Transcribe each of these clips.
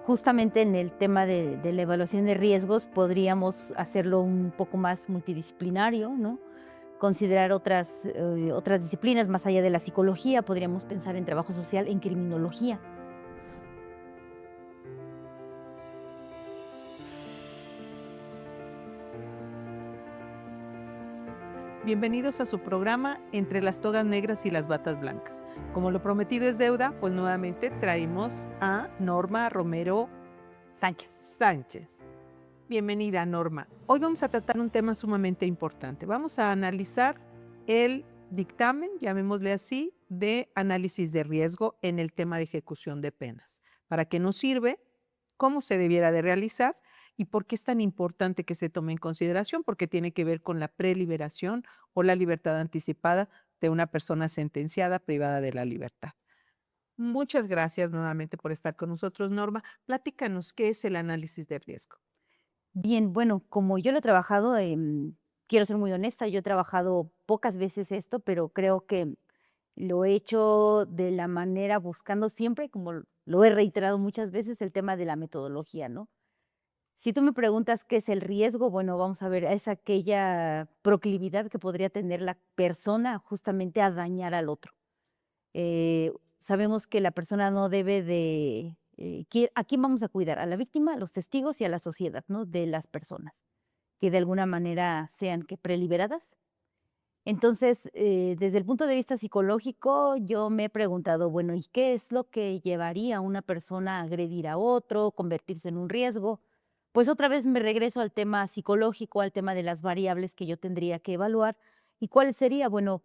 Justamente en el tema de la evaluación de riesgos podríamos hacerlo un poco más multidisciplinario, ¿no? Considerar otras disciplinas más allá de la psicología, podríamos pensar en trabajo social, en criminología. Bienvenidos a su programa Entre las togas negras y las batas blancas. Como lo prometido es deuda, pues nuevamente traemos a Norma Romero Sánchez. Bienvenida, Norma. Hoy vamos a tratar un tema sumamente importante. Vamos a analizar el dictamen, llamémosle así, de análisis de riesgo en el tema de ejecución de penas. ¿Para qué nos sirve? ¿Cómo se debiera de realizar? ¿Y por qué es tan importante que se tome en consideración? Porque tiene que ver con la preliberación o la libertad anticipada de una persona sentenciada privada de la libertad. Muchas gracias nuevamente por estar con nosotros, Norma. Platícanos, ¿qué es el análisis de riesgo? Bien, bueno, como yo lo he trabajado, quiero ser muy honesta, yo he trabajado pocas veces esto, pero creo que lo he hecho de la manera buscando siempre, como lo he reiterado muchas veces, el tema de la metodología, ¿no? Si tú me preguntas qué es el riesgo, bueno, vamos a ver, es aquella proclividad que podría tener la persona justamente a dañar al otro. Sabemos que la persona no debe de, ¿a quién vamos a cuidar? A la víctima, a los testigos y a la sociedad, ¿no? De las personas, que de alguna manera sean que preliberadas. Entonces, desde el punto de vista psicológico, yo me he preguntado, bueno, ¿y qué es lo que llevaría a una persona a agredir a otro, convertirse en un riesgo? Pues otra vez me regreso al tema psicológico, al tema de las variables que yo tendría que evaluar. ¿Y cuál sería? Bueno,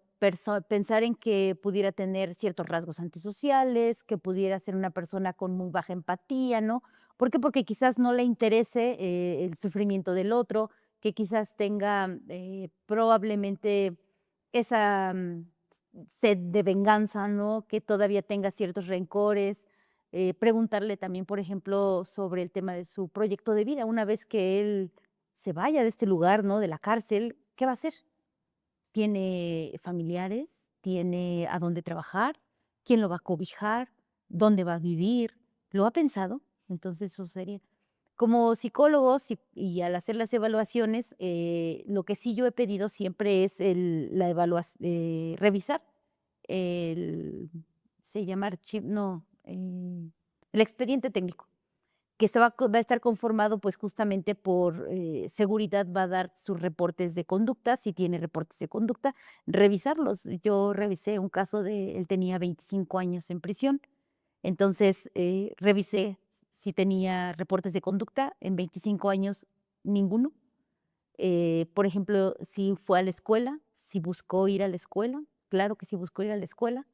pensar en que pudiera tener ciertos rasgos antisociales, que pudiera ser una persona con muy baja empatía, ¿no? ¿Por qué? Porque quizás no le interese el sufrimiento del otro, que quizás tenga probablemente esa, sed de venganza, ¿no? Que todavía tenga ciertos rencores, preguntarle también, por ejemplo, sobre el tema de su proyecto de vida. Una vez que él se vaya de este lugar, ¿no? De la cárcel, ¿qué va a hacer? ¿Tiene familiares? ¿Tiene a dónde trabajar? ¿Quién lo va a cobijar? ¿Dónde va a vivir? ¿Lo ha pensado? Entonces, eso sería. Como psicólogos y al hacer las evaluaciones, lo que sí yo he pedido siempre es revisar el se llama no, el expediente técnico, que va a estar conformado, pues, justamente por, seguridad va a dar sus reportes de conducta, si tiene reportes de conducta, revisarlos. Yo revisé un caso de él tenía 25 años en prisión, entonces, revisé si tenía reportes de conducta, en 25 años ninguno. Por ejemplo, si fue a la escuela, si buscó ir a la escuela, claro que sí buscó ir a la escuela.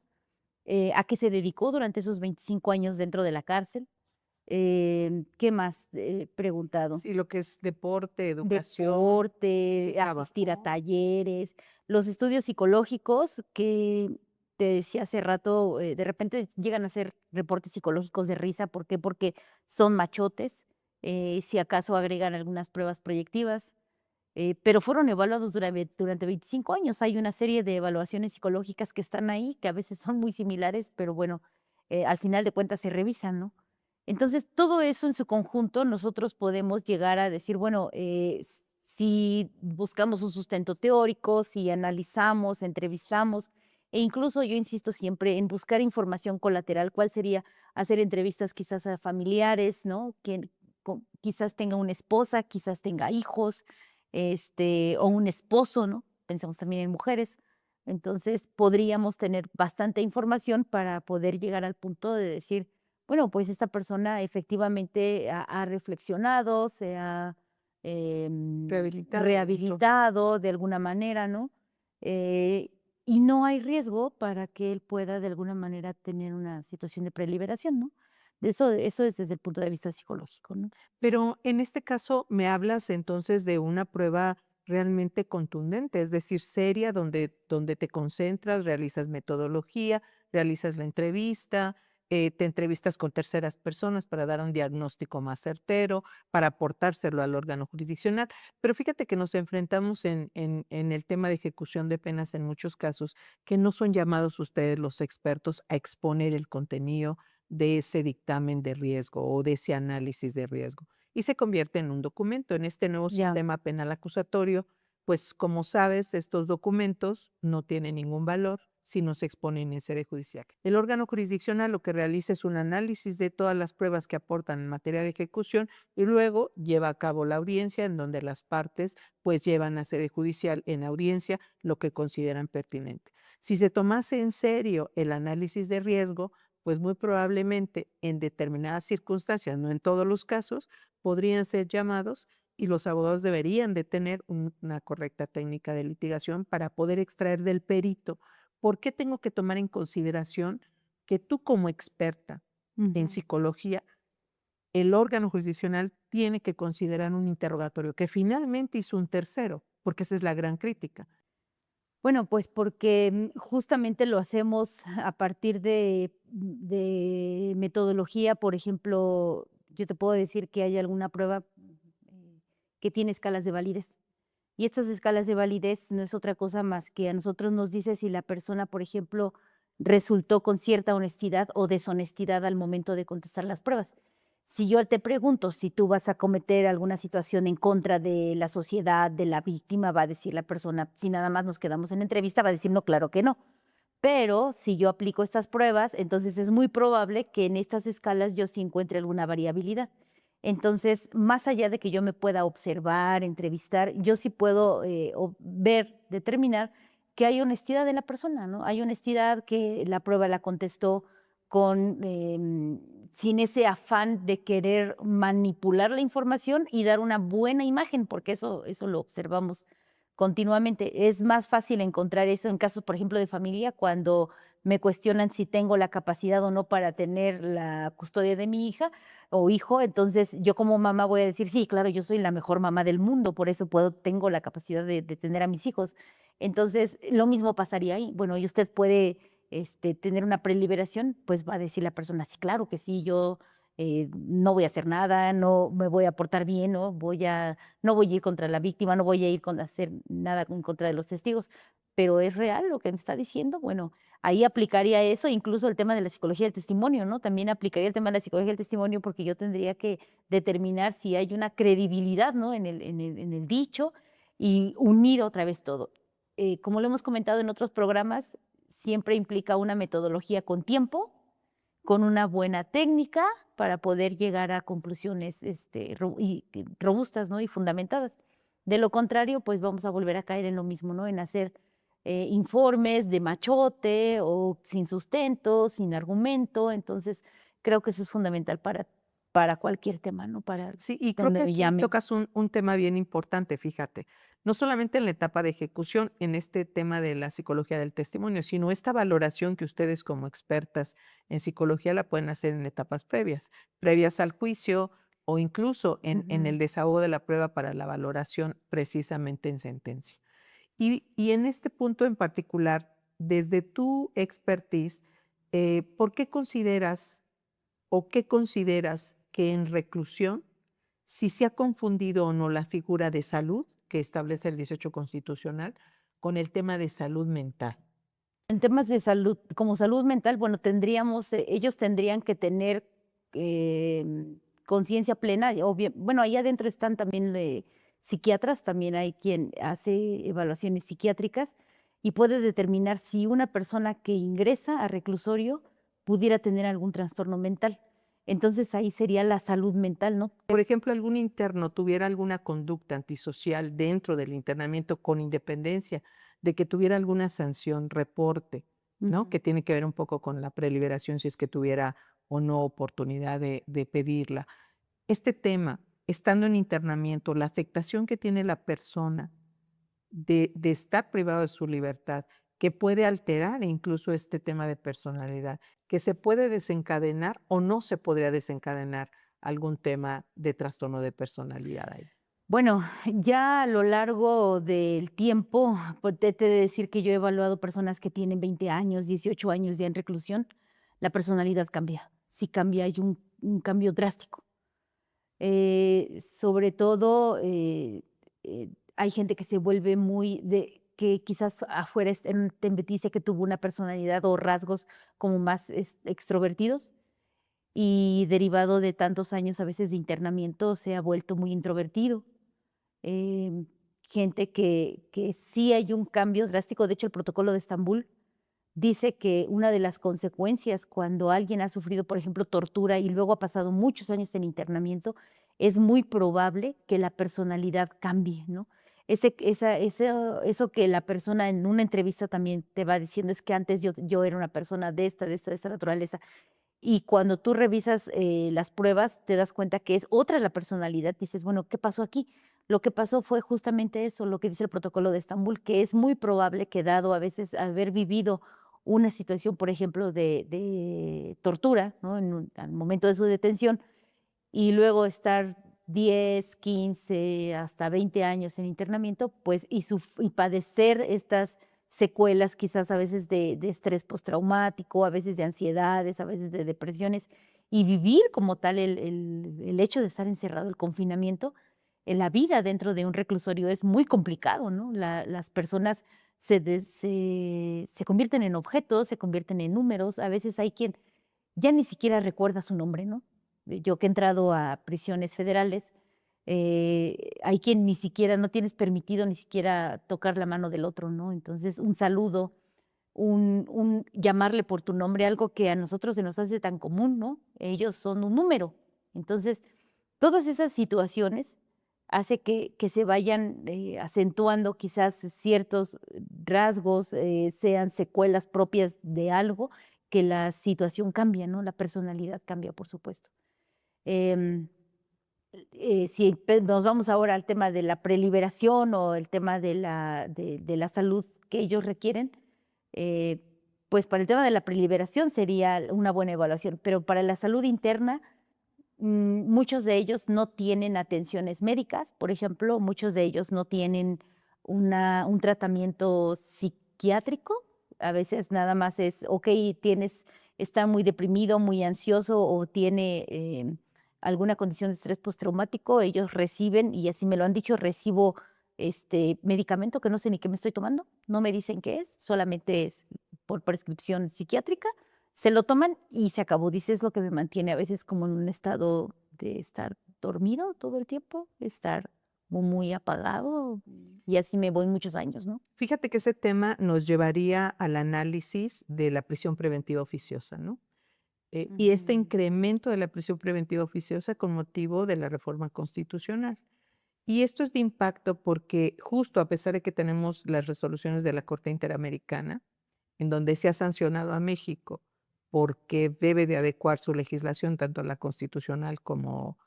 ¿A qué se dedicó durante esos 25 años dentro de la cárcel? ¿Qué más? He preguntado. Sí, lo que es deporte, educación, si Deporte, asistir a trabajó. talleres, los estudios psicológicos que te decía hace rato, de repente llegan a ser reportes psicológicos de risa, ¿por qué? Porque son machotes, si acaso agregan algunas pruebas proyectivas, pero fueron evaluados durante 25 años. Hay una serie de evaluaciones psicológicas que están ahí, que a veces son muy similares, pero bueno, al final de cuentas se revisan, ¿no? Entonces, todo eso en su conjunto, nosotros podemos llegar a decir, bueno, si buscamos un sustento teórico, si analizamos, entrevistamos, e incluso yo insisto siempre en buscar información colateral, ¿cuál sería? Hacer entrevistas quizás a familiares, ¿no? Quien quizás tenga una esposa, quizás tenga hijos, o un esposo, ¿no? Pensamos también en mujeres. Entonces, podríamos tener bastante información para poder llegar al punto de decir, bueno, pues esta persona efectivamente ha reflexionado, se ha, Rehabilitado, justo. rehabilitado de alguna manera, ¿no? Eh, y no hay riesgo para que él pueda de alguna manera tener una situación de preliberación, ¿no? Eso es desde el punto de vista psicológico, ¿no? Pero en este caso me hablas entonces de una prueba realmente contundente, es decir, seria, donde te concentras, realizas metodología, realizas la entrevista, te entrevistas con terceras personas para dar un diagnóstico más certero, para aportárselo al órgano jurisdiccional. Pero fíjate que nos enfrentamos en el tema de ejecución de penas en muchos casos que no son llamados ustedes los expertos a exponer el contenido de ese dictamen de riesgo o de ese análisis de riesgo y se convierte en un documento. En este nuevo Ya. sistema penal acusatorio, pues como sabes, estos documentos no tienen ningún valor si no se exponen en sede judicial. El órgano jurisdiccional lo que realiza es un análisis de todas las pruebas que aportan en materia de ejecución y luego lleva a cabo la audiencia en donde las partes pues llevan a sede judicial en audiencia lo que consideran pertinente. Si se tomase en serio el análisis de riesgo, pues muy probablemente en determinadas circunstancias, no en todos los casos, podrían ser llamados y los abogados deberían de tener una correcta técnica de litigación para poder extraer del perito por qué tengo que tomar en consideración que tú como experta en Ujú. psicología, el órgano jurisdiccional tiene que considerar un interrogatorio que finalmente hizo un tercero, porque esa es la gran crítica. Bueno, pues porque justamente lo hacemos a partir de metodología. Por ejemplo, yo te puedo decir que hay alguna prueba que tiene escalas de validez. Y estas escalas de validez no es otra cosa más que a nosotros nos dice si la persona, por ejemplo, resultó con cierta honestidad o deshonestidad al momento de contestar las pruebas. Si yo te pregunto si tú vas a cometer alguna situación en contra de la sociedad, de la víctima, va a decir la persona, si nada más nos quedamos en entrevista, va a decir, no, claro que no. Pero si yo aplico estas pruebas, entonces es muy probable que en estas escalas yo sí encuentre alguna variabilidad. Entonces, más allá de que yo me pueda observar, entrevistar, yo sí puedo ver, determinar que hay honestidad de la persona, ¿no? Hay honestidad, que la prueba la contestó con, sin ese afán de querer manipular la información y dar una buena imagen, porque eso lo observamos continuamente. Es más fácil encontrar eso en casos, por ejemplo, de familia, cuando me cuestionan si tengo la capacidad o no para tener la custodia de mi hija o hijo. Entonces, yo como mamá voy a decir: "Sí, claro, yo soy la mejor mamá del mundo, por eso tengo la capacidad de tener a mis hijos". Entonces, lo mismo pasaría ahí. Bueno, y usted puede, tener una preliberación, pues va a decir la persona: "Sí, claro que sí, yo, no voy a hacer nada, no me voy a portar bien, no voy a ir contra la víctima, no voy a ir con hacer nada en contra de los testigos". Pero, ¿es real lo que me está diciendo? Bueno, ahí aplicaría eso, incluso el tema de la psicología del testimonio, ¿no? También aplicaría el tema de la psicología del testimonio, porque yo tendría que determinar si hay una credibilidad, ¿no? En el dicho, y unir otra vez todo. Como lo hemos comentado en otros programas, siempre implica una metodología con tiempo, con una buena técnica para poder llegar a conclusiones, robustas, ¿no? Y fundamentadas. De lo contrario, pues vamos a volver a caer en lo mismo, ¿no? En hacer informes de machote o sin sustento, sin argumento. Entonces, creo que eso es fundamental para cualquier tema, ¿no? Para Sí, y creo donde que me aquí llamen. tocas un tema bien importante, fíjate, no solamente en la etapa de ejecución, en este tema de la psicología del testimonio, sino esta valoración que ustedes como expertas en psicología la pueden hacer en etapas previas, previas al juicio o incluso en el Ujú. desahogo de la prueba para la valoración precisamente en sentencia. Y en este punto en particular, desde tu expertise, ¿por qué consideras o qué consideras que en reclusión, si se ha confundido o no la figura de salud que establece el 18 constitucional con el tema de salud mental? En temas de salud, como salud mental, bueno, ellos tendrían que tener conciencia plena, bueno, ahí adentro están también psiquiatras, también hay quien hace evaluaciones psiquiátricas y puede determinar si una persona que ingresa a reclusorio pudiera tener algún trastorno mental. Entonces ahí sería la salud mental, ¿no? Por ejemplo, algún interno tuviera alguna conducta antisocial dentro del internamiento con independencia de que tuviera alguna sanción, reporte, ¿no? Ujú. Que tiene que ver un poco con la preliberación, si es que tuviera o no oportunidad de pedirla. Este tema, estando en internamiento, la afectación que tiene la persona de estar privado de su libertad, que puede alterar incluso este tema de personalidad, que se puede desencadenar o no se podría desencadenar algún tema de trastorno de personalidad ahí. Bueno, ya a lo largo del tiempo, pues, te he de decir que yo he evaluado personas que tienen 20 años, 18 años ya en reclusión, la personalidad cambia. Sí cambia, hay un cambio drástico. Sobre todo, hay gente que se vuelve que quizás afuera te dice que tuvo una personalidad o rasgos como más extrovertidos, y derivado de tantos años a veces de internamiento se ha vuelto muy introvertido. Gente que sí hay un cambio drástico. De hecho, el Protocolo de Estambul dice que una de las consecuencias cuando alguien ha sufrido, por ejemplo, tortura y luego ha pasado muchos años en internamiento, es muy probable que la personalidad cambie, ¿no? Eso que la persona en una entrevista también te va diciendo es que antes yo era una persona de esta naturaleza. Y cuando tú revisas, las pruebas, te das cuenta que es otra la personalidad. Dices: "Bueno, ¿qué pasó aquí?". Lo que pasó fue justamente eso, lo que dice el Protocolo de Estambul, que es muy probable que dado a veces haber vivido una situación, por ejemplo, de tortura, ¿no? Al momento de su detención, y luego estar 10, 15, hasta 20 años en internamiento, pues, y padecer estas secuelas, quizás a veces de estrés postraumático, a veces de ansiedades, a veces de depresiones, y vivir como tal el hecho de estar encerrado, el confinamiento, la vida dentro de un reclusorio es muy complicado, ¿no? Las personas se convierten en objetos, se convierten en números, a veces hay quien ya ni siquiera recuerda su nombre, ¿no? Yo que he entrado a prisiones federales, hay quien ni siquiera no tienes permitido ni siquiera tocar la mano del otro, ¿no? Entonces, un saludo, un llamarle por tu nombre, algo que a nosotros se nos hace tan común, ¿no? Ellos son un número. Entonces, todas esas situaciones hace que se vayan, acentuando quizás ciertos rasgos, sean secuelas propias de algo, que la situación cambia, ¿no? La personalidad cambia, por supuesto. Em, si nos vamos ahora al tema de la preliberación o el tema de la salud que ellos requieren, eh, pues para el tema de la preliberación sería una buena evaluación, pero para la salud interna, muchos de ellos no tienen atenciones médicas, por ejemplo, muchos de ellos no tienen un tratamiento psiquiátrico, a veces nada más es, okey, está muy deprimido, muy ansioso o tiene, alguna condición de estrés postraumático, ellos reciben, y así me lo han dicho, recibo, medicamento que no sé ni qué me estoy tomando, no me dicen qué es, solamente es por prescripción psiquiátrica, se lo toman y se acabó. Dice: "Es lo que me mantiene a veces como en un estado de estar dormido todo el tiempo, estar muy apagado", y así me voy muchos años, ¿no? Fíjate que ese tema nos llevaría al análisis de la prisión preventiva oficiosa, ¿no? Y este Ujú. incremento de la prisión preventiva oficiosa con motivo de la reforma constitucional. Y esto es de impacto porque justo a pesar de que tenemos las resoluciones de la Corte Interamericana, en donde se ha sancionado a México porque debe de adecuar su legislación, tanto la constitucional como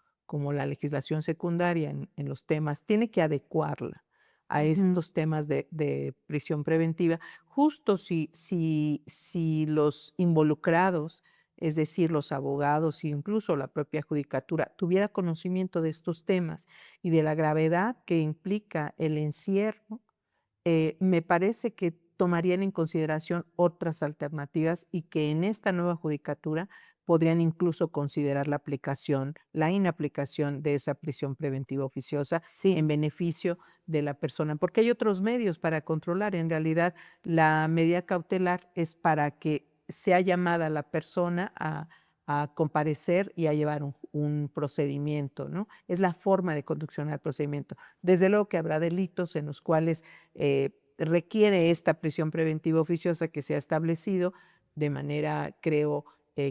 la legislación secundaria en los temas, tiene que adecuarla a Ujú. estos temas de prisión preventiva. Justo si los involucrados, es decir, los abogados e incluso la propia judicatura, tuviera conocimiento de estos temas y de la gravedad que implica el encierro, me parece que tomarían en consideración otras alternativas y que en esta nueva judicatura podrían incluso considerar la inaplicación de esa prisión preventiva oficiosa Sí. en beneficio de la persona, porque hay otros medios para controlar. En realidad, la medida cautelar es para que sea llamada la persona a comparecer y a llevar un procedimiento, ¿no? Es la forma de conducción al procedimiento. Desde luego que habrá delitos en los cuales requiere esta prisión preventiva oficiosa que se ha establecido de manera, creo,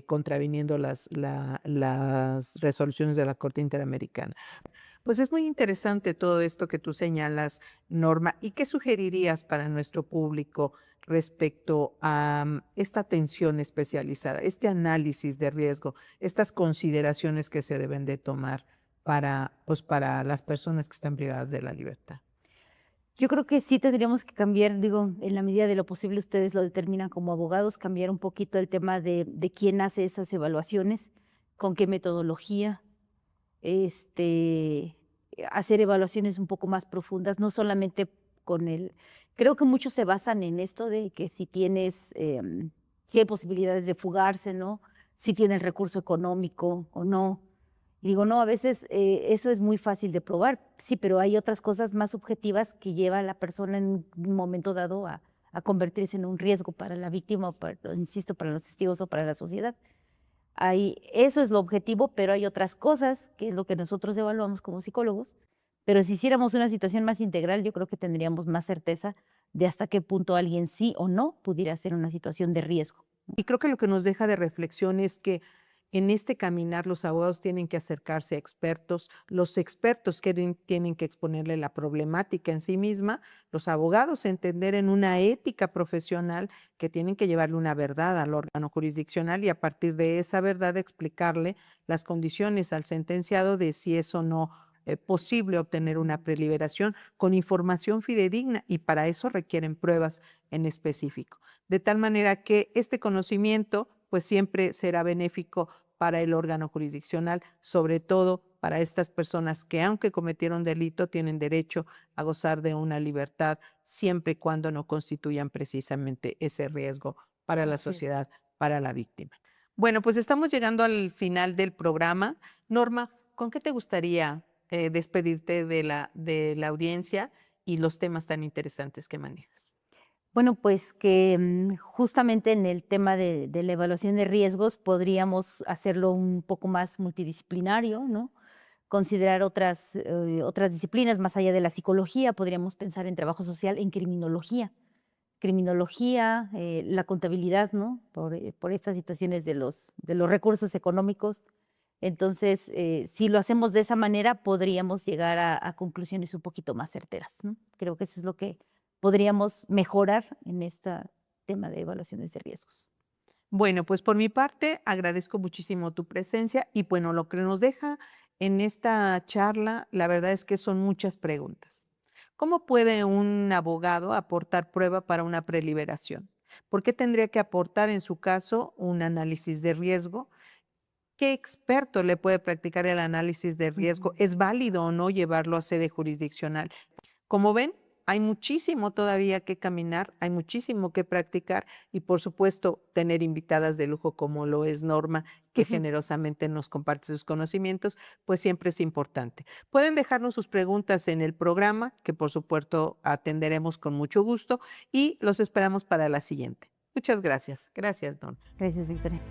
contraviniendo las resoluciones de la Corte Interamericana. Pues es muy interesante todo esto que tú señalas, Norma. ¿Y qué sugerirías para nuestro público respecto a esta atención especializada, este análisis de riesgo, estas consideraciones que se deben de tomar para, pues, para las personas que están privadas de la libertad? Yo creo que sí tendríamos que cambiar, digo, en la medida de lo posible, ustedes lo determinan como abogados, cambiar un poquito el tema de quién hace esas evaluaciones, con qué metodología, este, hacer evaluaciones un poco más profundas, no solamente con el creo que muchos se basan en esto de que si tienes, si hay posibilidades de fugarse, ¿no? Si tiene el recurso económico o no. Y digo, no, a veces, eso es muy fácil de probar, sí, pero hay otras cosas más objetivas que lleva a la persona en un momento dado a convertirse en un riesgo para la víctima o para, insisto, para los testigos o para la sociedad. Eso es lo objetivo, pero hay otras cosas, que es lo que nosotros evaluamos como psicólogos. Pero si hiciéramos una situación más integral, yo creo que tendríamos más certeza de hasta qué punto alguien sí o no pudiera ser una situación de riesgo. Y creo que lo que nos deja de reflexión es que en este caminar los abogados tienen que acercarse a expertos, los expertos tienen que exponerle la problemática en sí misma, los abogados entender en una ética profesional que tienen que llevarle una verdad al órgano jurisdiccional y a partir de esa verdad explicarle las condiciones al sentenciado de si es o no posible obtener una preliberación con información fidedigna y para eso requieren pruebas en específico. De tal manera que este conocimiento pues siempre será benéfico para el órgano jurisdiccional, sobre todo para estas personas que aunque cometieron delito tienen derecho a gozar de una libertad siempre y cuando no constituyan precisamente ese riesgo para la Así es. sociedad, para la víctima. Bueno, pues estamos llegando al final del programa. Norma, ¿con qué te gustaría despedirte de la audiencia y los temas tan interesantes que manejas? Bueno, pues que justamente en el tema de la evaluación de riesgos podríamos hacerlo un poco más multidisciplinario, ¿no? Considerar otras disciplinas más allá de la psicología, podríamos pensar en trabajo social, en criminología, la contabilidad, ¿no? Por estas situaciones de los recursos económicos. Entonces, si lo hacemos de esa manera, podríamos llegar a conclusiones un poquito más certeras, ¿no? Creo que eso es lo que podríamos mejorar en este tema de evaluaciones de riesgos. Bueno, pues por mi parte agradezco muchísimo tu presencia y bueno, lo que nos deja en esta charla, la verdad es que son muchas preguntas. ¿Cómo puede un abogado aportar prueba para una preliberación? ¿Por qué tendría que aportar en su caso un análisis de riesgo? ¿Qué experto le puede practicar el análisis de riesgo? Ujú. ¿Es válido o no llevarlo a sede jurisdiccional? Como ven, hay muchísimo todavía que caminar, hay muchísimo que practicar y por supuesto tener invitadas de lujo como lo es Norma, que generosamente nos comparte sus conocimientos, pues siempre es importante. Pueden dejarnos sus preguntas en el programa, que por supuesto atenderemos con mucho gusto y los esperamos para la siguiente. Muchas gracias. Gracias, Norma. Gracias, Victoria.